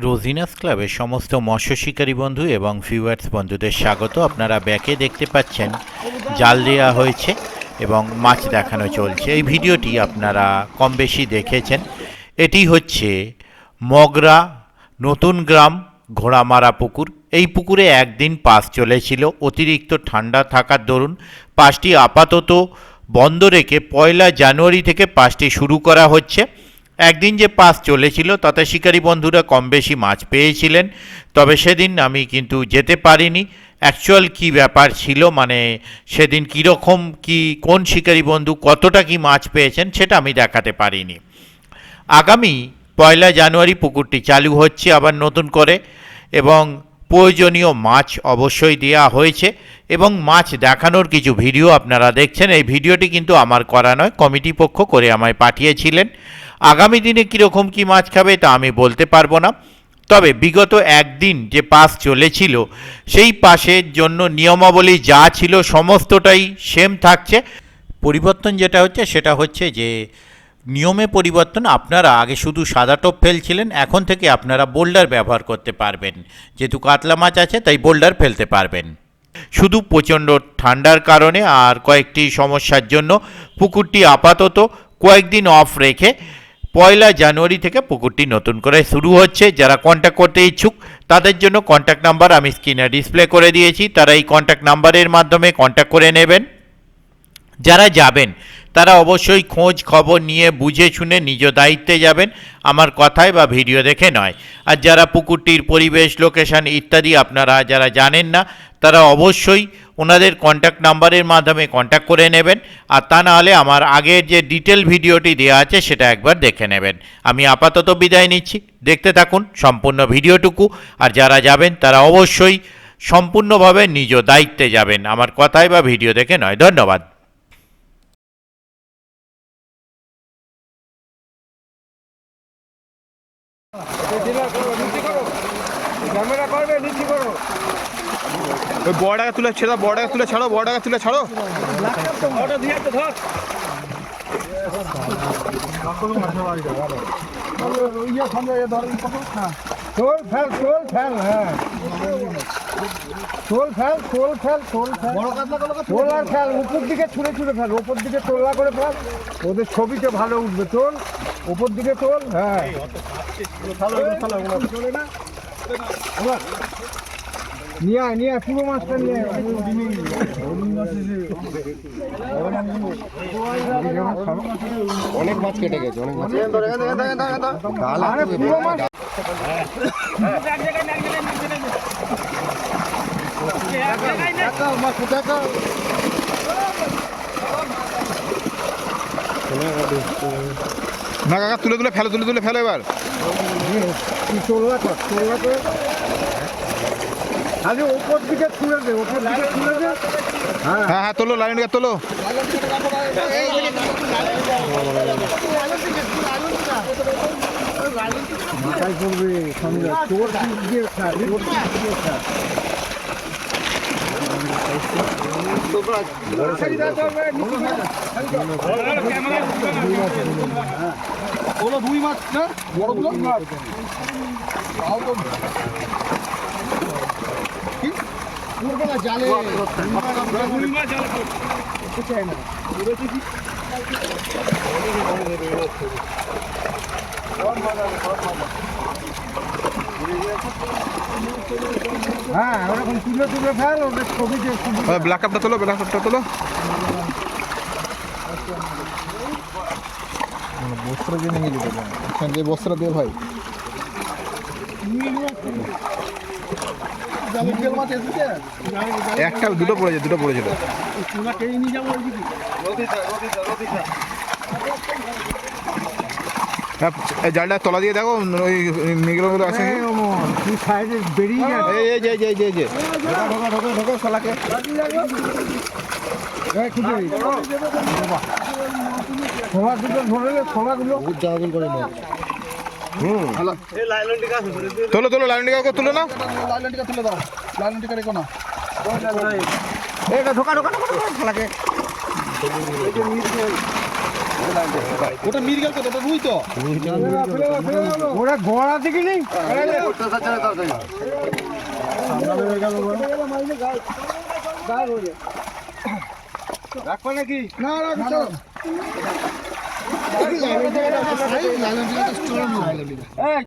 রোজিনাস ক্লাবের সমস্ত মৎস্য শিকারী বন্ধু এবং ভিউয়ার্স বন্ধুদের স্বাগত। আপনারা ব্যাকে দেখতে পাচ্ছেন জাল দেওয়া হয়েছে এবং মাছ দেখানো চলছে। এই ভিডিওটি আপনারা কম বেশি দেখেছেন। এটি হচ্ছে মগরা নতুন গ্রাম ঘোড়ামারা পুকুর। এই পুকুরে একদিন পাস চলেছিল। অতিরিক্ত ঠান্ডা থাকার দরুন পাসটি আপাতত বন্ধ রেখে 1 জানুয়ারি থেকে পাসটি শুরু করা হচ্ছে। একদিন যে পাস চলেছিল তাতে শিকারী বন্ধুরা কম বেশি মাছ পেয়েছিলেন, তবে সেদিন আমি কিন্তু যেতে পারিনি। অ্যাকচুয়াল কি ব্যাপার ছিল, মানে সেদিন কীরকম কি কোন শিকারী বন্ধু কতটা কি মাছ পেয়েছেন সেটা আমি দেখাতে পারিনি। আগামী 1 জানুয়ারি পুকুরটি চালু হচ্ছে আবার নতুন করে এবং প্রয়োজনীয় মাছ অবশ্যই দেওয়া হয়েছে এবং মাছ দেখানোর কিছু ভিডিও আপনারা দেখছেন। এই ভিডিওটি কিন্তু আমার করা নয়, কমিটি পক্ষ করে আমায় পাঠিয়েছিলেন। আগামী দিনে কীরকম কি মাছ খাবে তা আমি বলতে পারবো না, তবে বিগত একদিন যে পাস চলেছিল সেই পাসের জন্য নিয়মাবলী যা ছিল সমস্তটাই সেম থাকছে। পরিবর্তন যেটা হচ্ছে সেটা হচ্ছে যে নিয়মে পরিবর্তন। আপনারা আগে শুধু সাদা টোপ ফেলছিলেন, এখন থেকে আপনারা বোল্ডার ব্যবহার করতে পারবেন। যেহেতু কাতলা মাছ আছে তাই বোল্ডার ফেলতে পারবেন। শুধু প্রচণ্ড ঠান্ডার কারণে আর কয়েকটি সমস্যার জন্য পুকুরটি আপাতত কয়েকদিন অফ রেখে 1 জানুয়ারি থেকে পুকুরটি নতুন করে শুরু হচ্ছে। যারা কন্ট্যাক্ট করতে ইচ্ছুক তাদের জন্য কন্ট্যাক্ট নাম্বার আমি স্ক্রিনে ডিসপ্লে করে দিয়েছি, তারা এই কন্ট্যাক্ট নাম্বারের মাধ্যমে কন্ট্যাক্ট করে নেবেন। যারা যাবেন তারা অবশ্যই খোঁজ খবর নিয়ে বুঝে শুনে নিজ দায়িত্বে যাবেন, আমার কথায় বা ভিডিও দেখে নয়। আর যারা পুকুরটির পরিবেশ, লোকেশান ইত্যাদি আপনারা যারা জানেন না তারা অবশ্যই ওনাদের কন্ট্যাক্ট নাম্বারের মাধ্যমে কন্ট্যাক্ট করে নেবেন। আর তা নাহলে আমার আগের যে ডিটেল ভিডিওটি দেওয়া আছে সেটা একবার দেখে নেবেন। আমি আপাতত বিদায় নিচ্ছি, দেখতে থাকুন সম্পূর্ণ ভিডিওটুকু। আর যারা যাবেন তারা অবশ্যই সম্পূর্ণভাবে নিজ দায়িত্বে যাবেন, আমার কথায় বা ভিডিও দেখে নয়। ধন্যবাদ। ওই বড়টাকে তুলে ছেড়ে দাও, বড়টাকে তুলে ছাড়ো, বড়টাকে তুলে ছাড়ো। উপর দিকে ছুঁড়ে ছুঁড়ে ফেল, উপর দিকে তোলা করে ফেল, ওদের ছবিতে ভালো উঠবে। তোল উপর দিকে তোল। হ্যাঁ নিয়ে আয়, নিয়ে আয়, পুরো মাছটা নিয়ে আয়। অনেক মাছ কেটে গেছে, অনেক মাছ। পুরো মাছ না কাকা, তুলে তুলে ফেলো, তুলে তুলে ফেলো এবার। তোলা কর, তোলা করে আগে ওপর দিকে ছুঁড়ে দে, ওপর দিকে ছুঁড়ে দে। হ্যাঁ হ্যাঁ, তোলো লাইনটা তোলো। মাথায় পড়বে সঞ্জয়, তোর দিক দিয়ে খা, তোর দিক দিয়ে খা। দুই মাছ না বড় মাছ জালে চাই না। হ্যাঁ ওরকম তুলে তুলে ফেল, ওদের ছবিতে ব্ল্যাক কাপটা তোলো, ব্ল্যাক কাপটা তোলো। বস্ত্র দিয়ে নিয়ে যেতে পারেন, যে বস্ত্র দিয়ে ভাই। একটা দুটো পড়েছে, দুটো পড়েছিল। জালটা তলা দিয়ে দেখো, ওই মেঘগুলো আছে বেরিয়ে যাচ্ছে। ঢোকো শালাকে। ছোলাগুলো ধরলে ছোলাগুলো তোলো তোলো, লাইনটিকা তুলো না, লাইনটিকা তুলে দাও, লাইনটিকা রেখো না। ঢোকা ঢোকা ঢোকা শালাকে। ওটা মির্গেল তো, ওটা রুই তো। ওরা গোড়া দিকে নেই রাখো নাকি না রাখো চলো